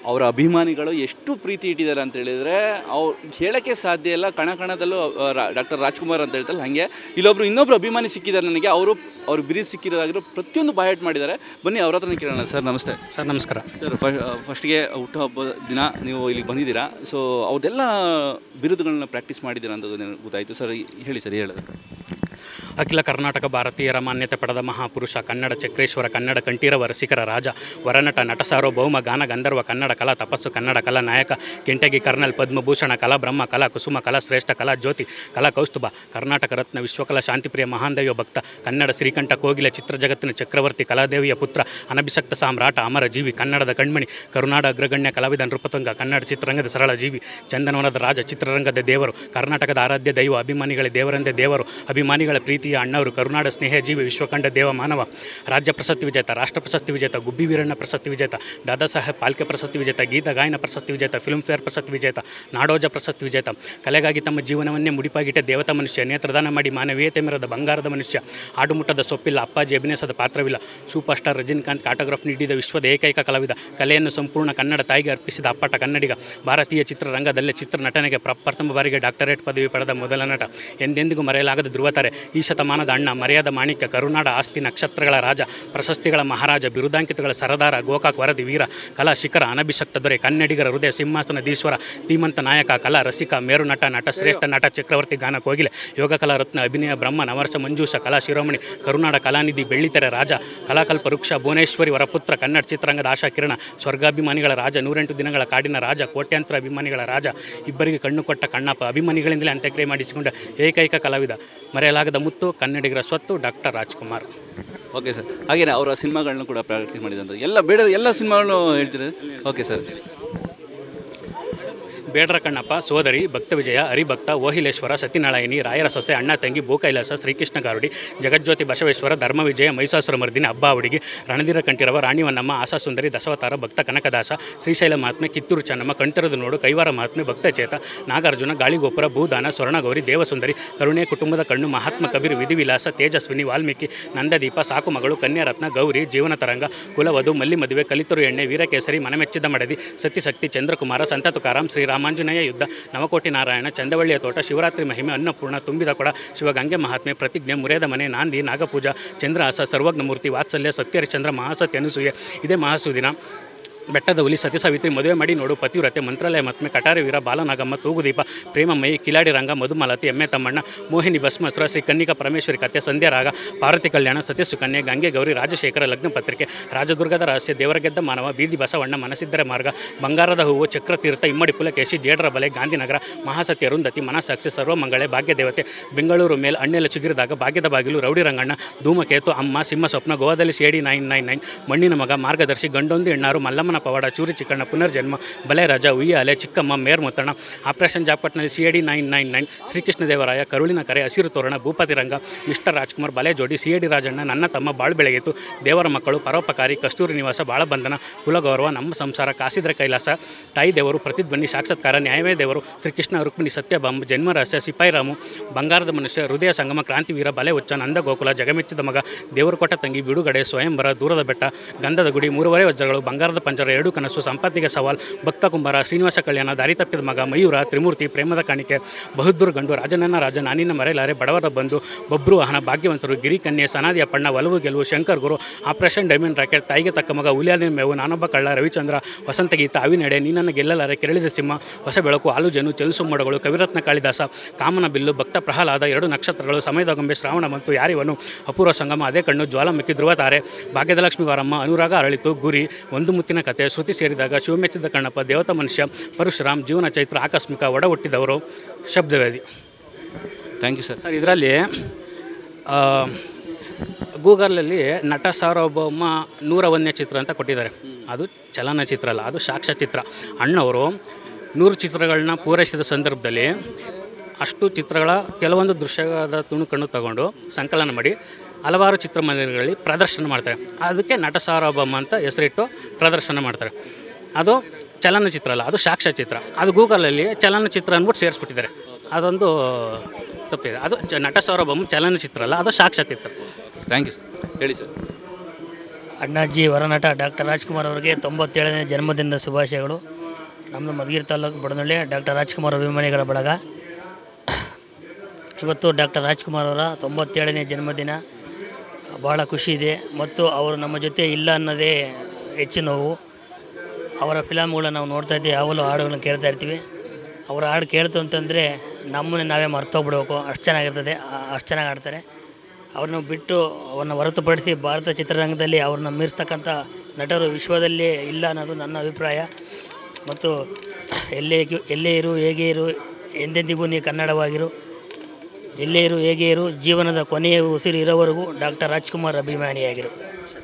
ಅವರ ಅಭಿಮಾನಿಗಳು ಎಷ್ಟು ಪ್ರೀತಿ ಇಟ್ಟಿದ್ದಾರೆ ಅಂತ ಹೇಳಿದರೆ ಅವ್ರು ಹೇಳೋಕ್ಕೆ ಸಾಧ್ಯ ಇಲ್ಲ. ಕಣದಲ್ಲೂ ಡಾಕ್ಟರ್ ರಾಜ್ಕುಮಾರ್ ಅಂತ ಹೇಳ್ತಾರೆ ಹಾಗೆ ಇನ್ನೊಬ್ಬರು ಅಭಿಮಾನಿ ಸಿಕ್ಕಿದ್ದಾರೆ ನನಗೆ. ಅವ್ರು ಬಿರುದು ಸಿಕ್ಕಿರೋದಾಗಿರೋ ಪ್ರತಿಯೊಂದು ಬಾಯಟ್ ಮಾಡಿದ್ದಾರೆ. ಬನ್ನಿ ಅವ್ರ ಹತ್ರನೇ ಕೇಳೋಣ. ಸರ್ ನಮಸ್ತೆ. ಸರ್ ನಮಸ್ಕಾರ. ಸರ್ ಫಸ್ಟ್ಗೆ ಹುಟ್ಟುಹಬ್ಬದ ದಿನ ನೀವು ಇಲ್ಲಿಗೆ ಬಂದಿದ್ದೀರಾ. ಸೊ ಅವ್ರದ್ದೆಲ್ಲ ಬಿರುದುಗಳನ್ನ ಪ್ರಾಕ್ಟೀಸ್ ಮಾಡಿದ್ದೀರಾ ಅಂತ ಗೊತ್ತಾಯಿತು. ಸರ್ ಹೇಳಿ ಸರ್ ಹೇಳೋದು. ಅಖಿಲ ಕರ್ನಾಟಕ ಭಾರತೀಯರ ಮಾನ್ಯತೆ ಪಡೆದ ಮಹಾಪುರುಷ, ಕನ್ನಡ ಚಕ್ರೇಶ್ವರ, ಕನ್ನಡ ಕಂಠೀರವ ರಸಿಕರ ರಾಜ, ವರನಟ, ನಟ ಸಾರ್ವಭೌಮ, ಗಾನ ಗಂಧರ್ವ, ಕನ್ನಡ ಕಲಾ ತಪಸ್ಸು, ಕನ್ನಡ ಕಲಾ ನಾಯಕ, ಕೆಂಟಗಿ ಕರ್ನಲ್, ಪದ್ಮಭೂಷಣ, ಕಲಾ ಬ್ರಹ್ಮ, ಕಲಾ ಕುಸುಮ, ಕಲಾ ಶ್ರೇಷ್ಠ, ಕಲಾ ಜ್ಯೋತಿ, ಕಲಾ ಕೌಸ್ತುಭ, ಕರ್ನಾಟಕ ರತ್ನ, ವಿಶ್ವಕಲಾ ಶಾಂತಿಪ್ರಿಯ, ಮಹಾನ್ ದೈವ ಭಕ್ತ, ಕನ್ನಡ ಶ್ರೀಕಂಠ ಕೋಗಿಲ, ಚಿತ್ರ ಜಗತ್ತಿನ ಚಕ್ರವರ್ತಿ, ಕಲಾದೇವಿಯ ಪುತ್ರ, ಅನಭಿಷಕ್ತ ಸಾಮ್ರಾಟ, ಅಮರ ಜೀವಿ, ಕನ್ನಡದ ಕಣ್ಮಣಿ, ಕರುನಾಡ ಅಗ್ರಗಣ್ಯ ಕಲಾವಿದ ನೃಪತುಂಗ, ಕನ್ನಡ ಚಿತ್ರರಂಗದ ಸರಳ ಜೀವಿ, ಚಂದನವನದ ರಾಜ, ಚಿತ್ರರಂಗದ ದೇವರು, ಕರ್ನಾಟಕದ ಆರಾಧ್ಯ ದೈವ, ಅಭಿಮಾನಿಗಳ ದೇವರಂದೇ ದೇವರು, ಅಭಿಮಾನಿಗಳ ಪ್ರೀತಿಯ ಅಣ್ಣವರು, ಕರುನಾಡ ಸ್ನೇಹ ಜೀವಿ, ವಿಶ್ವಕಂಡ ದೇವ ಮಾನವ, ರಾಜ್ಯ ಪ್ರಶಸ್ತಿ ವಿಜೇತ, ರಾಷ್ಟ್ರ ಪ್ರಶಸ್ತಿ ವಿಜೇತ, ಗುಬ್ಬಿ ವೀರಣ್ಣ ಪ್ರಶಸ್ತಿ ವಿಜೇತ, ದಾದಾ ಸಾಹೇಬ್ ಪಾಲ್ಕೆ ಪ್ರಶಸ್ತಿ ವಿಜೇತ, ಗೀತ ಗಾಯನ ಪ್ರಶಸ್ತಿ ವಿಜೇತ, ಫಿಲ್ಮ್ಫೇರ್ ಪ್ರಶಸ್ತಿ ವಿಜೇತ, ನಾಡೋಜ ಪ್ರಶಸ್ತಿ ವಿಜೇತ, ಕಲೆಗಾಗಿ ತಮ್ಮ ಜೀವನವನ್ನೇ ಮುಡಿಪಾಗಿಟ್ಟ ದೇವತಾ ಮನುಷ್ಯ, ನೇತ್ರದಾನ ಮಾಡಿ ಮಾನವೀಯತೆ ಮೆರೆದ ಬಂಗಾರದ ಮನುಷ್ಯ, ಆಡುಮುಟ್ಟದ ಸೊಪ್ಪಿಲ್ಲ, ಅಪ್ಪಾಜಿ ಅಭಿನಯಿಸದ ಪಾತ್ರವಿಲ್ಲ, ಸೂಪರ್ ಸ್ಟಾರ್ ರಜನಿಕಾಂತ್ ಕಾಟೋಗ್ರಾಫ್ ನೀಡಿದ ವಿಶ್ವದ ಏಕೈಕ ಕಲಾವಿದ, ಕಲೆಯನ್ನು ಸಂಪೂರ್ಣ ಕನ್ನಡ ತಾಯಿಗೆ ಅರ್ಪಿಸಿದ ಅಪ್ಪಟ ಕನ್ನಡಿಗ, ಭಾರತೀಯ ಚಿತ್ರರಂಗದಲ್ಲೇ ಚಿತ್ರ ನಟನೆಗೆ ಪ್ರಥಮ ಬಾರಿಗೆ ಡಾಕ್ಟರೇಟ್ ಪದವಿ ಪಡೆದ ಮೊದಲ ನಟ, ಎಂದೆಂದಿಗೂ ಮರೆಯಲಾಗದ ಧ್ರುವತಾರೆ, ಈ ಶತಮಾನದ ಅಣ್ಣ, ಮರ್ಯಾದ ಮಾಣಿಕ್ಯ, ಕರುನಾಡ ಆಸ್ತಿ, ನಕ್ಷತ್ರಗಳ ರಾಜ, ಪ್ರಶಸ್ತಿಗಳ ಮಹಾರಾಜ, ಬಿರುದಾಂಕಿತಗಳ ಸರದಾರ, ಗೋಕಾಕ್ ವರದಿ ವೀರ, ಕಲಾ ಶಿಖರ, ಅನಭಿಷಕ್ತ ದೊರೆ, ಕನ್ನಡಿಗರ ಹೃದಯ ಸಿಂಹಾಸನದೀಶ್ವರ, ಧೀಮಂತ ನಾಯಕ, ಕಲಾ ರಸಿಕ, ಮೇರು ನಟ, ನಟ ಶ್ರೇಷ್ಠ, ನಟ ಚಕ್ರವರ್ತಿ, ಗಾನ ಕೋಗಿಲೆ, ಯೋಗ ಕಲಾ ರತ್ನ, ಅಭಿನಯ ಬ್ರಹ್ಮ, ನವರಸ ಮಂಜೂಷ, ಕಲಾ ಶಿರೋಮಣಿ, ಕರುನಾಡ ಕಲಾನಿಧಿ, ಬೆಳ್ಳಿತೆರೆ ರಾಜ, ಕಲಾಕಲ್ಪ ವೃಕ್ಷ, ಭುವನೇಶ್ವರಿ ವರಪುತ್ರ, ಕನ್ನಡ ಚಿತ್ರರಂಗದ ಆಶಾ ಕಿರಣ, ಸ್ವರ್ಗಾಭಿಮಾನಿಗಳ ರಾಜ, 108 ದಿನಗಳ ಕಾಡಿನ ರಾಜ, ಕೋಟ್ಯಾಂತರ ಅಭಿಮಾನಿಗಳ ರಾಜ, ಇಬ್ಬರಿಗೆ ಕಣ್ಣು ಕೊಟ್ಟ ಕಣ್ಣಪ್ಪ, ಅಭಿಮಾನಿಗಳಿಂದಲೇ ಅಂತ್ಯಕ್ರಿಯೆ ಮಾಡಿಸಿಕೊಂಡ ಏಕೈಕ ಕಲಾವಿದ, ಮರೆಯಲಾಗದ ಮುತ್ತು, ಕನ್ನಡಿಗರ ಸ್ವತ್ತು, ಡಾಕ್ಟರ್ ರಾಜ್ಕುಮಾರ್. Okay sir. ಹಾಗೇನೆ ಅವರ ಸಿನಿಮಾಗಳನ್ನೂ ಕೂಡ ಪ್ರಾಕ್ಟೀಸ್ ಮಾಡಿದಂಥ ಎಲ್ಲ ಸಿನಿಮಾಗಳನ್ನು ಹೇಳ್ತೀರಾ? Okay sir. ಬೇಡರ ಕಣ್ಣಪ್ಪ, ಸೋದರಿ, ಭಕ್ತ ವಿಜಯ, ಹರಿಭಕ್ತ, ಓಹಿಲೇಶ್ವರ, ಸತ್ಯನಾರಾಯಣಿ, ರಾಯರ ಸೊಸೆ, ಅಣ್ಣ ತಂಗಿ, ಭೂಕೈಲಾಸ, ಶ್ರೀಕೃಷ್ಣ ಗಾರುಡಿ, ಜಗಜ್ಯೋತಿ ಬಸವೇಶ್ವರ, ಧರ್ಮ ವಿಜಯ, ಮೈಸಾಸುರ ಮರ್ದಿನಿ, ಹಬ್ಬ ಹುಡುಗಿ, ರಣಧೀರ ಕಂಠೀರವ, ರಾಣಿ ಹೊನ್ನಮ್ಮ, ಆಶಾಸುಂದರಿ, ದಶಾವತಾರ, ಭಕ್ತ ಕನಕದಾಸ, ಶ್ರೀಶೈಲ ಮಹಾತ್ಮೆ, ಕಿತ್ತೂರು ಚೆನ್ನಮ್ಮ, ಕಣ್ತೆರೆದು ನೋಡು, ಕೈವಾರ ಮಹಾತ್ಮೆ, ಭಕ್ತಚೇತ, ನಾಗಾರ್ಜುನ, ಗಾಳಿಗೋಪುರ, ಭೂದಾನ, ಸ್ವರ್ಣಗೌರಿ, ದೇವಸುಂದರಿ, ಕರುಣೆ, ಕುಟುಂಬದ ಕಣ್ಣು, ಮಹಾತ್ಮ ಕಬೀರ್, ವಿಧಿವಿಲಾಸ, ತೇಜಸ್ವಿನಿ, ವಾಲ್ಮೀಕಿ, ನಂದದೀಪ, ಸಾಕು ಮಗಳು, ಕನ್ಯಾರತ್ನ, ಗೌರಿ, ಜೀವನ ತರಂಗ, ಕುಲವಧು, ಮಲ್ಲಿ ಮದುವೆ, ಕಲಿತರು ಎಣ್ಣೆ, ವೀರಕೇಸರಿ, ಮನಮೆಚ್ಚಿದ ಮಡದಿ, ಸತಿಶಕ್ತಿ, ಚಂದ್ರಕುಮಾರ, ಸಂತ ತುಕಾರಾಮ್, ಶ್ರೀರಾಮಾಂಜನೇಯ ಯುದ್ಧ, ನವಕೋಟಿ ನಾರಾಯಣ, ಚಂದವಳ್ಳಿಯ ತೋಟ, ಶಿವರಾತ್ರಿ ಮಹಿಮೆ, ಅನ್ನಪೂರ್ಣ, ತುಂಬಿದ ಕೊಡ, ಶಿವಗಂಗೆ ಮಹಾತ್ಮೆ, ಪ್ರತಿಜ್ಞೆ, ಮುರೇದ ಮನೆ, ನಾಂದಿ, ನಾಗಪೂಜಾ, ಚಂದ್ರಹಾಸ, ಸರ್ವಜ್ಞಮೂರ್ತಿ, ವಾತ್ಸಲ್ಯ, ಸತ್ಯಹರಿಶ್ಚಂದ್ರ, ಮಹಾಸತ್ಯ, ಅನುಸೂಯೆ, ಇದೇ ಮಹಾಸುದಿನ, ಬೆಟ್ಟದ ಹುಲಿ, ಸತಿ ಸಾವಿತ್ರಿ, ಮದುವೆ ಮಾಡಿ ನೋಡು, ಪತಿವ್ರತೆ, ಮಂತ್ರಾಲಯ ಮತ್ಮೆ, ಕಟಾರಿ ವೀರ, ಬಾಲನಾಗಮ್ಮ, ತೂಗುದೀಪ, ಪ್ರೇಮಮಯಿ, ಕಿಲಾಡಿ ರಂಗ, ಮಧುಮಾಲತಿ, ಎಮ್ಮೆ ತಮ್ಮಣ್ಣ, ಮೋಹಿನಿ ಭಸ್ಮಸುರ, ಶ್ರೀ ಕನ್ನಿಕಾ ಪರಮೇಶ್ವರಿ ಕಥೆ, ಸಂಧ್ಯಾರಾಗ, ಪಾರ್ವತಿ ಕಲ್ಯಾಣ, ಸತಿ ಸುಕನ್ಯೆ, ಗಂಗೆ ಗೌರಿ, ರಾಜಶೇಖರ, ಲಗ್ನ ಪತ್ರಿಕೆ, ರಾಜದುರ್ಗದ ರಹಸ್ಯ, ದೇವರ ಗೆದ್ದ ಮಾನವ, ಬೀದಿ ಬಸವಣ್ಣ, ಮನಸಿದ್ದರ ಮಾರ್ಗ, ಬಂಗಾರದ ಹೂವು, ಚಕ್ರತೀರ್ಥ, ಇಮ್ಮಡಿ ಪುಲಕೇಶಿ, ಜೇಡರ ಬಲೆ, ಗಾಂಧಿನಗರ, ಮಹಾಸತ್ಯ, ಅರುಂಧತಿ, ಮನಸಾಕ್ಷಿ, ಸರ್ವಮಂಗಳೆ, ಭಾಗ್ಯದೇವತೆ, ಬೆಂಗಳೂರು ಮೇಲ್, ಅಣ್ಣೆಲ್ಲ ಚುಗಿರಿದಾಗ, ಭಾಗ್ಯದ ಬಾಗಿಲು, ರೌಡಿ ರಂಗಣ್ಣ, ಧೂಮಕೇತು, ಅಮ್ಮ, ಸಿಂಹ ಸ್ವಪ್ನ, ಗೋವಾದಲ್ಲಿ ಸೇಡಿ 999, ಮಣ್ಣಿನ ಮಗ, ಮಾರ್ಗದರ್ಶಿ, ಗಂಡೊಂದು ಹೆಣ್ಣಾರು, ಮಲ್ಲಮ್ಮನ ಪವಾಡ, ಚೂರಿ ಚಿಕ್ಕಣ್ಣ, ಪುನರ್ಜನ್ಮ, ಬಲೆ ರಾಜ, ಉಯ್ಯಾಲೆ, ಚಿಕ್ಕಮ್ಮ, ಮೇರ್ ಮುತ್ತಣ್ಣ, ಆಪರೇಷನ್ ಜಾಪಟ್ನಲ್ಲಿ CID 999, ಶ್ರೀಕೃಷ್ಣ ದೇವರಾಯ, ಕರುಳಿನ ಕರೆ, ಹಸಿರು ತೋರಣ, ಭೂಪತಿ ರಂಗ, ಮಿಸ್ಟರ್ ರಾಜ್ಕುಮಾರ್, ಬಲೆ ಜೋಡಿ, CID ರಾಜಣ್ಣ, ನನ್ನ ತಮ್ಮ, ಬಾಳು ಬೆಳಗಿತು, ದೇವರ ಮಕ್ಕಳು, ಪರೋಪಕಾರಿ, ಕಸ್ತೂರಿ ನಿವಾಸ, ಬಾಳಬಂಧನ, ಕುಲಗೌರವ, ನಮ್ಮ ಸಂಸಾರ, ಕಾಸಿದ್ರ ಕೈಲಾಸ, ತಾಯಿ ದೇವರು, ಪ್ರತಿಧ್ವನಿ, ಸಾಕ್ಷಾತ್ಕಾರ, ನ್ಯಾಯವೇ ದೇವರು, ಶ್ರೀಕೃಷ್ಣ ರುಕ್ಮಿಣಿ, ಸತ್ಯಭಾಮ, ಜನ್ಮರಹಸ್ಯ, ಸಿಪಾಯಿರಾಮು, ಬಂಗಾರದ ಮನುಷ್ಯ, ಹೃದಯ ಸಂಗಮ, ಕ್ರಾಂತಿವೀರ, ಬಲೆ ಹುಚ್ಚ, ನಂದ ಗೋಕುಲ, ಜಗಮೆಚ್ಚಿದ ಮಗ, ದೇವರು ಕೊಟ್ಟ ತಂಗಿ, ಬಿಡುಗಡೆ, ಸ್ವಯಂವರ, ದೂರದ ಬೆಟ್ಟ, ಗಂಧದ ಗುಡಿ, 3 ವಜ್ರಗಳು, ಬಂಗಾರದ ಪಂಜರ, 2 ಕನಸು, ಸಂಪತ್ತಿಗೆ ಸವಾಲ್, ಭಕ್ತ ಕುಂಬಾರ, ಶ್ರೀನಿವಾಸ ಕಲ್ಯಾಣ, ದಾರಿ ತಪ್ಪಿದ ಮಗ, ಮಯೂರ, ತ್ರಿಮೂರ್ತಿ, ಪ್ರೇಮದ ಕಾಣಿಕೆ, ಬಹದ್ದೂರ್ ಗಂಡು, ರಾಜನನ್ನ ರಾಜ, ನಾನಿನ ಮರೆಯಲಾರೆ, ಬಡವರ ಬಂಧು, ಬೊಬ್ರು ವಾಹನ, ಭಾಗ್ಯವಂತರು, ಗಿರಿಕನ್ಯೆ, ಸನಾದಿ ಅಪ್ಪಣ್ಣ, ಒಲವು ಗೆಲುವು, ಶಂಕರ್ ಗುರು, ಆಪರೇಷನ್ ಡೈಮಂಡ್ ರಾಕೆಟ್, ತಾಯಿಗೆ ತಕ್ಕ ಮಗ, ಹುಲಿಯಾಲಿನ ಮೇವು, ನಾನೊಬ್ಬ ಕಳ್ಳ, ರವಿಚಂದ್ರ, ವಸಂತಗೀತ, ಅವಿನೆಡೆ, ನೀನನ್ನು ಗೆಲ್ಲಲಾರೆ, ಕೆರಳಿದ ಸಿಂಹ, ಹೊಸ ಬೆಳಕು, ಆಲುಜನು, ಚಲಿಸು ಮೋಡಗಳು, ಕವಿರತ್ನ ಕಾಳಿದಾಸ, ಕಾಮನ ಬಿಲ್ಲು, ಭಕ್ತ ಪ್ರಹ್ಲಾದ, 2 ನಕ್ಷತ್ರಗಳು, ಸಮಯದ ಗೊಂಬೆ, ಶ್ರಾವಣ ಬಂತು, ಯಾರಿವನು, ಅಪೂರ್ವ ಸಂಗಮ, ಅದೇ ಕಣ್ಣು, ಜ್ವಾಲಾಮುಖಿ, ಧ್ರುವತಾರೆ, ಭಾಗ್ಯದ ಲಕ್ಷ್ಮಿ ವಾರಮ್ಮ, ಅನುರಾಗ ಅರಳಿತು, ಗುರಿ, ಒಂದು ಮುತ್ತಿನ ಕತೆ, ಶ್ರುತಿ ಸೇರಿದಾಗ, ಶಿವಮೆಚ್ಚಿದ ಕಣ್ಣಪ್ಪ, ದೇವತಾ ಮನುಷ್ಯ, ಪರಶುರಾಮ್, ಜೀವನ ಚೈತ್ರ, ಆಕಸ್ಮಿಕ, ಒಡ ಹುಟ್ಟಿದವರು, ಶಬ್ದವೇದಿ. Thank you sir. ಸರ್ ಇದರಲ್ಲಿ ಗೂಗಲಲ್ಲಿ ನಟ ಸಾರ್ವಭೌಮ 101ನೇ ಚಿತ್ರ ಅಂತ ಕೊಟ್ಟಿದ್ದಾರೆ. ಅದು ಚಲನಚಿತ್ರ ಅಲ್ಲ, ಅದು ಸಾಕ್ಷ್ಯಚಿತ್ರ. ಅಣ್ಣವರು 100 ಚಿತ್ರಗಳನ್ನ ಪೂರೈಸಿದ ಸಂದರ್ಭದಲ್ಲಿ ಅಷ್ಟು ಚಿತ್ರಗಳ ಕೆಲವೊಂದು ದೃಶ್ಯದ ತುಣುಕನ್ನು ತಗೊಂಡು ಸಂಕಲನ ಮಾಡಿ ಹಲವಾರು ಚಿತ್ರಮಂದಿರಗಳಲ್ಲಿ ಪ್ರದರ್ಶನ ಮಾಡ್ತಾರೆ. ಅದಕ್ಕೆ ನಟ ಸಾರ್ವಭೌಮ ಅಂತ ಹೆಸರಿಟ್ಟು ಪ್ರದರ್ಶನ ಮಾಡ್ತಾರೆ. ಅದು ಚಲನಚಿತ್ರ ಅಲ್ಲ, ಅದು ಸಾಕ್ಷ್ಯಚಿತ್ರ. ಅದು ಗೂಗಲಲ್ಲಿ ಚಲನಚಿತ್ರ ಅಂದ್ಬಿಟ್ಟು ಸೇರಿಸ್ಬಿಟ್ಟಿದ್ದಾರೆ. ಅದೊಂದು ತಪ್ಪಿದೆ. ಅದು ನಟ ಸಾರ್ವಭೌಮ ಚಲನಚಿತ್ರ ಅಲ್ಲ, ಅದು ಸಾಕ್ಷ್ಯಚಿತ್ರ. Thank you sir. ಹೇಳಿ ಸರ್. ಅಣ್ಣಾಜಿ ಹೊರನಟ ಡಾಕ್ಟರ್ ರಾಜ್ಕುಮಾರ್ ಅವರಿಗೆ 97ನೇ ಜನ್ಮದಿನದ ಶುಭಾಶಯಗಳು. ನಮ್ಮದು ಮಧುಗಿರಿ ತಾಲೂಕು ಬಡನಹಳ್ಳಿ ಡಾಕ್ಟರ್ ರಾಜ್ಕುಮಾರ್ ಅಭಿಮಾನಿಗಳ ಬಳಗ. ಇವತ್ತು ಡಾಕ್ಟರ್ ರಾಜ್ಕುಮಾರ್ ಅವರ 97ನೇ ಜನ್ಮದಿನ. ಭಾಳ ಖುಷಿ ಇದೆ ಮತ್ತು ಅವರು ನಮ್ಮ ಜೊತೆ ಇಲ್ಲ ಅನ್ನೋದೇ ಹೆಚ್ಚು ನೋವು. ಅವರ ಫಿಲಮ್ಗಳನ್ನ ನಾವು ನೋಡ್ತಾ ಇದ್ದೀವಿ, ಯಾವಾಗಲೂ ಹಾಡುಗಳನ್ನ ಕೇಳ್ತಾ ಇರ್ತೀವಿ. ಅವರ ಹಾಡು ಕೇಳ್ತು ಅಂತಂದರೆ ನಮ್ಮನ್ನೇ ನಾವೇ ಮರ್ತೋಗ್ಬಿಡ್ಬೇಕು, ಅಷ್ಟು ಚೆನ್ನಾಗಿರ್ತದೆ, ಅಷ್ಟು ಚೆನ್ನಾಗಿ ಆಡ್ತಾರೆ. ಅವ್ರನ್ನ ಬಿಟ್ಟು ಅವ್ರನ್ನ ಹೊರತುಪಡಿಸಿ ಭಾರತ ಚಿತ್ರರಂಗದಲ್ಲಿ ಅವ್ರನ್ನ ಮೀರಿಸ್ತಕ್ಕಂಥ ನಟರು ವಿಶ್ವದಲ್ಲೇ ಇಲ್ಲ ಅನ್ನೋದು ನನ್ನ ಅಭಿಪ್ರಾಯ. ಮತ್ತು ಎಲ್ಲೇ ಇರು ಹೇಗೆ ಇರು, ಎಂದೆಂದಿಗೂ ನೀ ಕನ್ನಡವಾಗಿರು, ಎಲ್ಲೇ ಇರು ಹೇಗೆ ಇರು, ಜೀವನದ ಕೊನೆಯ ಉಸಿರು ಇರೋವರೆಗೂ ಡಾಕ್ಟರ್ ರಾಜ್ಕುಮಾರ್ ಅಭಿಮಾನಿಯಾಗಿರು.